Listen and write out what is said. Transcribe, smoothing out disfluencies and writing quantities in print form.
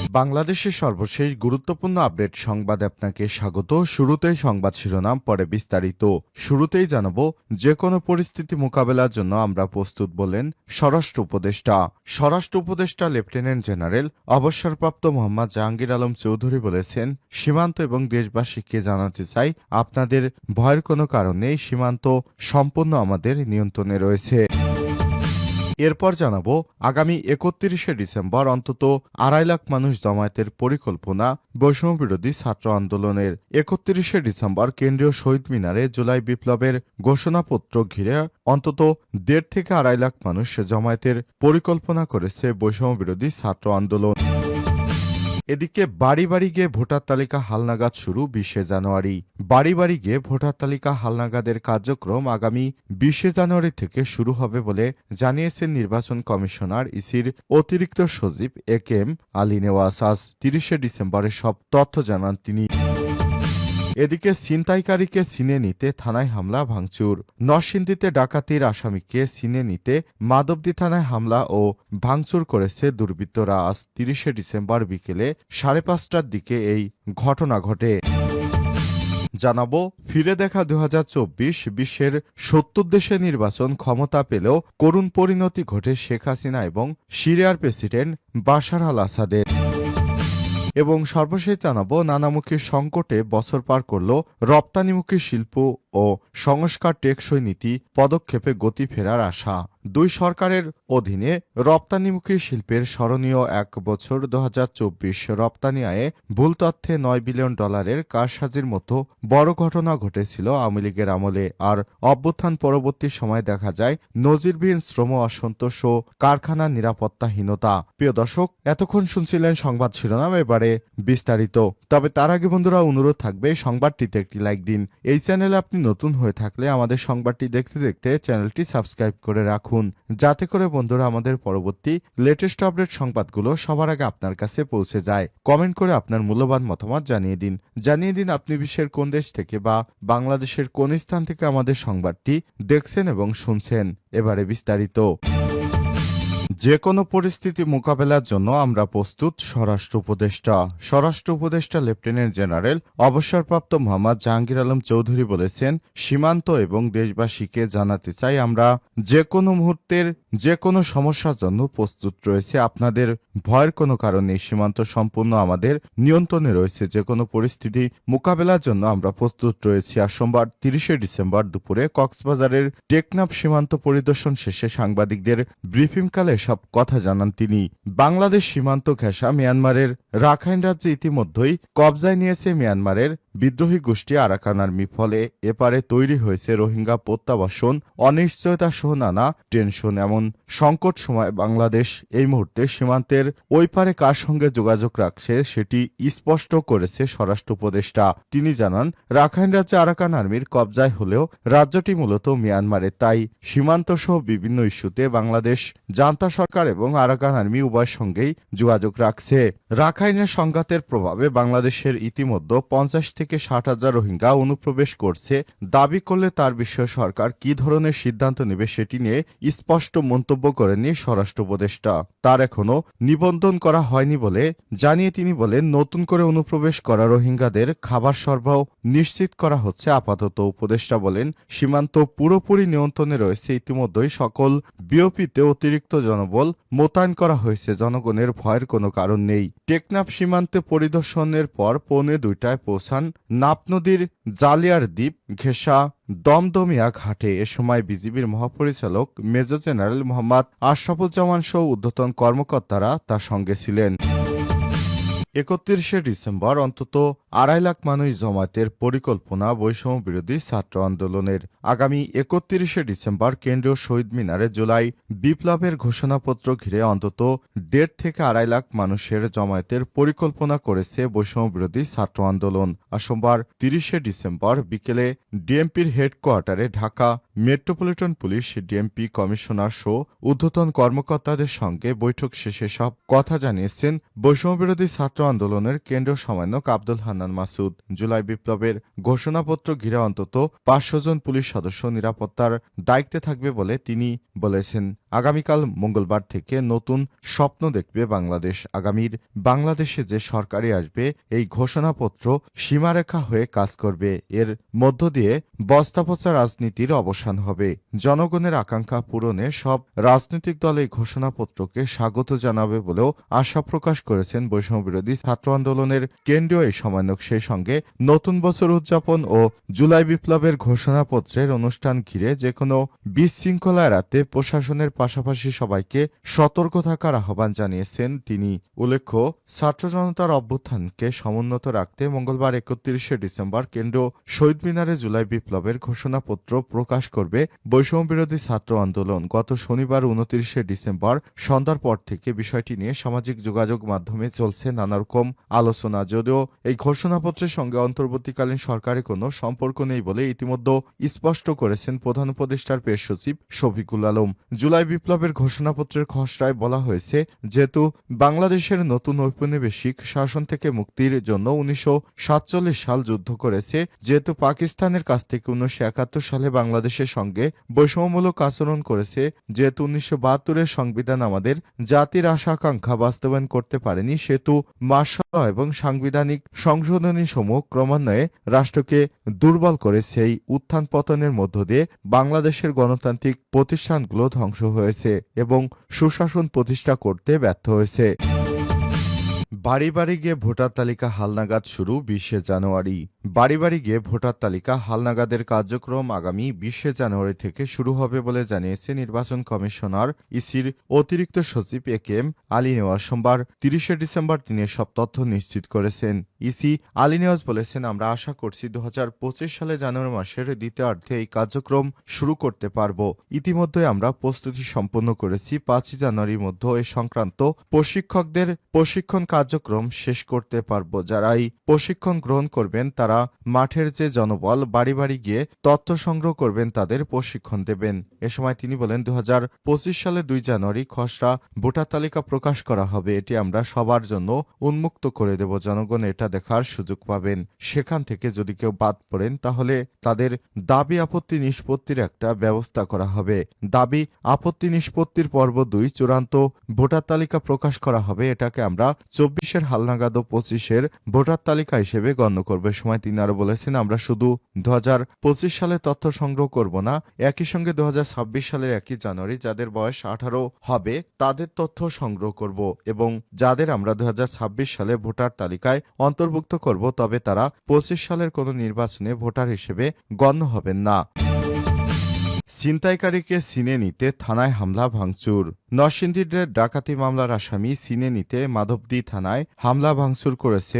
বাংলাদেশের সর্বশেষ গুরুত্বপূর্ণ আপডেট সংবাদে আপনাকে স্বাগত। শুরুতেই সংবাদ শিরোনাম, পরে বিস্তারিত। শুরুতেই জানাবো, যে কোনো পরিস্থিতি মোকাবেলার জন্য আমরা প্রস্তুত বললেন স্বরাষ্ট্র উপদেষ্টা। স্বরাষ্ট্র উপদেষ্টা লেফটেন্যান্ট জেনারেল অবসরপ্রাপ্ত মোহাম্মদ জাহাঙ্গীর আলম চৌধুরী বলেছেন, সীমান্ত এবং দেশবাসীকে জানাতে চাই, আপনাদের ভয়ের কোনো কারণ নেই। সীমান্ত সম্পূর্ণ আমাদের নিয়ন্ত্রণে রয়েছে। এরপর জানাবো, আগামী ৩১শে ডিসেম্বর অন্তত ২.৫ লাখ মানুষ জমায়েতের পরিকল্পনা বৈষম্যবিরোধী ছাত্র আন্দোলনের। ৩১শে ডিসেম্বর কেন্দ্রীয় শহীদ মিনারে জুলাই বিপ্লবের ঘোষণাপত্র ঘিরে অন্তত ১.৫ থেকে ২.৫ লাখ মানুষ জমায়েতের পরিকল্পনা করেছে বৈষম্যবিরোধী ছাত্র আন্দোলন। এদিকে বাড়ি বাড়ি গিয়ে ভোটার তালিকা হালনাগাদ শুরু ২০শে জানুয়ারি। বাড়ি বাড়ি গিয়ে ভোটার তালিকা হালনাগাদের কার্যক্রম আগামী ২০শে জানুয়ারি থেকে শুরু হবে বলে জানিয়েছেন নির্বাচন কমিশনার ইসির অতিরিক্ত সচিব একেএম আলী নেওয়াজ। আজ ৩০শে ডিসেম্বরের সব তথ্য জানান তিনি। এদিকে ছিনতাইকারীকে ছিনে নিতে থানায় হামলা ভাঙচুর। নরসিংদীতে ডাকাতির আসামিকে ছিনে নিতে মাধবদী থানায় হামলা ও ভাঙচুর করেছে দুর্বৃত্তরা। আজ ৩০শে ডিসেম্বর বিকেলে ৫:৩০টার দিকে এই ঘটনা ঘটে। জানাবো, ফিরে দেখা ২০২৪। বিশ্বের ৭০ দেশে নির্বাচন ক্ষমতা পেলেও করুণ পরিণতি ঘটে শেখ হাসিনা এবং সিরিয়ার প্রেসিডেন্ট বাশার আল আসাদের। এবং সর্বশেষ জানাবো, নানামুখী সংকটে বছর পার করল রপ্তানিমুখী শিল্প ও সংস্কার টেকসই নীতি পদক্ষেপে গতি ফেরার আশা। দুই সরকারের অধীনে রপ্তানিমুখী শিল্পের স্মরণীয় এক বছর ২০২৪। রপ্তানি আয়ে ভুল তথ্যে $৯ বিলিয়ন কারসাজির মতো বড় ঘটনা ঘটেছিল আওয়ামী লীগের আমলে। আর অভ্যুত্থান পরবর্তী সময় দেখা যায় নজিরবিহীন শ্রম অসন্তোষ ও কারখানার নিরাপত্তাহীনতা। প্রিয় দর্শক, এতক্ষণ শুনছিলেন সংবাদ শিরোনাম, এবারে বিস্তারিত। তবে তার আগে বন্ধুরা, অনুরোধ থাকবে সংবাদটিতে একটি লাইক দিন। এই চ্যানেলে আপনি নতুন হয়ে থাকলে আমাদের সংবাদটি দেখতে দেখতে চ্যানেলটি সাবস্ক্রাইব করে রাখুন, যাতে করে বন্ধুরা আমাদের পরবর্তী লেটেস্ট আপডেট সংবাদগুলো সবার আগে আপনার কাছে পৌঁছে যায়। কমেন্ট করে আপনার মূল্যবান মতামত জানিয়ে দিন আপনি বিশ্বের কোন দেশ থেকে বা বাংলাদেশের কোন স্থান থেকে আমাদের সংবাদটি দেখছেন এবং শুনছেন। এবারে বিস্তারিত। যে কোনো পরিস্থিতি মোকাবেলার জন্য আমরা প্রস্তুত, স্বরাষ্ট্র উপদেষ্টা। স্বরাষ্ট্র উপদেষ্টা লেফটেন্যান্ট জেনারেল অবসরপ্রাপ্ত মোহাম্মদ জাহাঙ্গীর আলম চৌধুরী বলেছেন, সীমান্ত এবং দেশবাসীকে জানাতে চাই, আমরা যে কোনো মুহূর্তের যে কোনো সমস্যার জন্য প্রস্তুত রয়েছে। আপনাদের ভয়ের কোনো কারণ নেই। সীমান্ত সম্পূর্ণ আমাদের নিয়ন্ত্রণে রয়েছে। যে কোনো পরিস্থিতি মোকাবেলার জন্য আমরা প্রস্তুত রয়েছি। আর সোমবার ৩০শে ডিসেম্বর দুপুরে কক্সবাজারের টেকনাফ সীমান্ত পরিদর্শন শেষে সাংবাদিকদের ব্রিফিংকালে সব কথা জানান তিনি। বাংলাদেশ সীমান্ত ঘেঁষা মিয়ানমারের রাখাইন রাজ্যে ইতিমধ্যেই কবজায় নিয়েছে মিয়ানমারের বিদ্রোহী গোষ্ঠী আরাকান আর্মি। ফলে এপারে তৈরি হয়েছে রোহিঙ্গা প্রত্যাবাসন, অনিশ্চয়তা সহ নানা টেনশন। এমন সংকট সময় বাংলাদেশ এই মুহূর্তে সীমান্তের ওই পারে কার সঙ্গে যোগাযোগ রাখছে সেটি স্পষ্ট করেছে স্বরাষ্ট্র উপদেষ্টা। তিনি জানান, রাখাইন রাজ্যে আরাকান আর্মির কবজায় হলেও রাজ্যটি মূলত মিয়ানমারে, তাই সীমান্ত সহ বিভিন্ন ইস্যুতে বাংলাদেশ জান্তা সরকার এবং আরাকান আর্মি উভয়ের সঙ্গেই যোগাযোগ রাখছে। রাখাইনের সংঘাতের প্রভাবে বাংলাদেশের ইতিমধ্যে ৫০ থেকে ৬০,০০০ রোহিঙ্গা অনুপ্রবেশ করছে। দাবি করলে তার বিষয়ে সরকার কি ধরনের সিদ্ধান্ত নেবে সেটি নিয়ে স্পষ্ট মন্তব্য করেননি স্বরাষ্ট্র উপদেষ্টা। তার এখনো নিবন্ধন করা হয়নি বলে জানিয়ে তিনি বলেন, নতুন করে অনুপ্রবেশ করা রোহিঙ্গাদের খাবার সরবরাহ নিশ্চিত করা হচ্ছে আপাতত। উপদেষ্টা বলেন, সীমান্ত পুরোপুরি নিয়ন্ত্রণে রয়েছে। ইতিমধ্যেই সকল বিওপিতে অতিরিক্ত জনবল মোতায়েন করা হয়েছে। জনগণের ভয়ের কোনো কারণ নেই। টেকনাফ সীমান্তে পরিদর্শনের পর ১:৩০টায় পৌঁছান নাপ নদীর জালিয়ার দ্বীপ ঘেঁষা দমদমিয়া ঘাটে। এ সময় বিজিবির মহাপরিচালক মেজর জেনারেল মোহাম্মদ আশরাফুজ্জামান সহ ঊর্ধ্বতন কর্মকর্তারা তার সঙ্গে ছিলেন। ৩১শে ডিসেম্বর অন্তত ২.৫ লাখ মানুষ জমায়েতের পরিকল্পনা বৈষম্য বিরোধী ছাত্র আন্দোলনের। আগামী ৩১শে ডিসেম্বর কেন্দ্রীয় শহীদ মিনারে জুলাই বিপ্লবের ঘোষণাপত্র ঘিরে অন্তত ১.৫ থেকে ২.৫ লাখ মানুষের জমায়েতের পরিকল্পনা করেছে বৈষম্য বিরোধী ছাত্র আন্দোলন। আর সোমবার ৩০শে ডিসেম্বর বিকেলে ডিএমপির হেডকোয়ার্টারে Dhaka metropolitan police DMP commissioner সহ ঊর্ধ্বতন কর্মকর্তাদের সঙ্গে বৈঠক শেষে সব কথা জানিয়েছেন বৈষম্য বিরোধী ছাত্র ছাত্র আন্দোলনের কেন্দ্রীয় সমন্বয়ক আব্দুল হান্নান মাসুদ। জুলাই বিপ্লবের ঘোষণাপত্র ঘিরে অন্তত 500 জন পুলিশ সদস্য নিরাপত্তার দায়িত্বে থাকবে বলে তিনি বলেছেন। আগামীকাল মঙ্গলবার থেকে নতুন স্বপ্ন দেখবে বাংলাদেশ। আগামীর বাংলাদেশে যে সরকারই আসবে এই ঘোষণাপত্র সীমারেখা হয়ে কাজ করবে। এর মধ্য দিয়ে বস্তাপচা রাজনীতির অবসান হবে। জনগণের আকাঙ্ক্ষা পূরণে সব রাজনৈতিক দল এই ঘোষণাপত্রকে স্বাগত জানাবে বলেও আশা প্রকাশ করেছেন বৈষম্যবিরোধী ছাত্র আন্দোলনের কেন্দ্রীয় এই সমন্বয়ক। সেই সঙ্গে নতুন বছর উদযাপন ও জুলাই বিপ্লবের ঘোষণাপত্রের অনুষ্ঠান ঘিরে যেকোনো বিশৃঙ্খলা এড়াতে প্রশাসনের পাশাপাশি সবাইকে সতর্ক থাকার আহ্বান জানিয়েছেন তিনি। উল্লেখ্য, ছাত্র জনতার অভ্যুত্থানকে সমুন্নত রাখতে মঙ্গলবার 31শে ডিসেম্বর কেন্দ্র শহীদ মিনারে জুলাই বিপ্লবের ঘোষণাপত্র প্রকাশ করবে বৈষম্যবিরোধী ছাত্র আন্দোলন। গত শনিবার 29শে ডিসেম্বর সন্ধ্যার পর থেকে বিষয়টি নিয়ে সামাজিক যোগাযোগ মাধ্যমে চলছে নানারকম আলোচনা। যদিও এই ঘোষণাপত্রের সঙ্গে অন্তর্বর্তীকালীন সরকারের কোনো সম্পর্ক নেই বলে ইতিমধ্যে স্পষ্ট করেছেন প্রধান উপদেষ্টার প্রেস সচিব শফিকুল আলম। জুলাই বিপ্লবের ঘোষণাপত্রের খসড়ায় বলা হয়েছে, যেহেতু বাংলাদেশের নতুন ঔপনিবেশিক শাসন থেকে মুক্তির জন্য 1947 সাল যুদ্ধ করেছে, যেহেতু পাকিস্তানের কাছ থেকে 1971 সালে বাংলাদেশের সঙ্গে বৈষম্যমূলক আচরণ করেছে, যেহেতু 1972-এর সংবিধান আমাদের জাতির আশা আকাঙ্ক্ষা বাস্তবায়ন করতে পারেনি, সেহেতু মার্শাল ল এবং সাংবিধানিক সংশোধনী সমূহ ক্রমান্বয়ে রাষ্ট্রকে দুর্বল করে সেই উত্থান পতনের মধ্য দিয়ে বাংলাদেশের গণতান্ত্রিক প্রতিষ্ঠানগুলো ধ্বংস হয়েছে এবং সুশাসন প্রতিষ্ঠা করতে ব্যর্থ হয়েছে। বাড়ি বাড়ি গিয়ে ভোটার তালিকা হালনাগাদ শুরু 20শে জানুয়ারি। বাড়ি বাড়ি গিয়ে ভোটার তালিকা হালনাগাদের কার্যক্রম আগামী 20শে জানুয়ারি থেকে শুরু হবে বলে জানিয়েছে নির্বাচন কমিশনার ইসির অতিরিক্ত সচিব একেএম আলী নেওয়াজ। সোমবার 30শে ডিসেম্বর তিনি এসব তথ্য নিশ্চিত করেছেন। ইসি আলী নেওয়াজ বলেছেন, আমরা আশা করছি 2025 সালে জানুয়ারি মাসের দ্বিতীয়ার্ধে এই কার্যক্রম শুরু করতে পারব। ইতিমধ্যে আমরা প্রস্তুতি সম্পন্ন করেছি। 5 জানুয়ারির মধ্যে এ সংক্রান্ত প্রশিক্ষকদের প্রশিক্ষণ কার্যক্রম শেষ করতে পারব। যারা এই প্রশিক্ষণ গ্রহণ করবেন তারা মাঠের যে জনবল বাড়ি বাড়ি গিয়ে তথ্য সংগ্রহ করবেন তাদের প্রশিক্ষণ দেবেন। এ সময় তিনি বলেন, 2025 সালে 2 জানুয়ারি খসড়া ভোটার তালিকা প্রকাশ করা হবে। এটি আমরা সবার জন্য উন্মুক্ত করে দেব। জনগণ এটা দেখার সুযোগ পাবেন। সেখান থেকে যদি কেউ বাদ পড়েন তাহলে তাদের দাবি আপত্তি নিষ্পত্তির একটা ব্যবস্থা করা হবে। দাবি আপত্তি নিষ্পত্তির পর্ব 2 চূড়ান্ত ভোটার তালিকা প্রকাশ করা হবে। এটাকে আমরা 24-এর হালনাগাদ ও 25-এর ভোটার তালিকা হিসেবে গণ্য করবে। সময় তিনি আরো বলেছেন, আমরা শুধু 2025 সালে তথ্য সংগ্রহ করব না, একই সঙ্গে 2026 সালের 1 জানুয়ারি যাদের বয়স 18 হবে তাদের তথ্য সংগ্রহ করব এবং যাদের আমরা 2026 সালে ভোটার তালিকায় অন্তর্ভুক্ত করব তবে তারা 25 সালের কোনো নির্বাচনে ভোটার হিসেবে গণ্য হবেন না। ছিনতাইকারীকে ছিনে নিতে থানায় হামলা ভাঙচুর। নরসিংদীর ডাকাতি মামলার আসামি ছিনে নিতে মাধবদী থানায় হামলা ভাঙচুর করেছে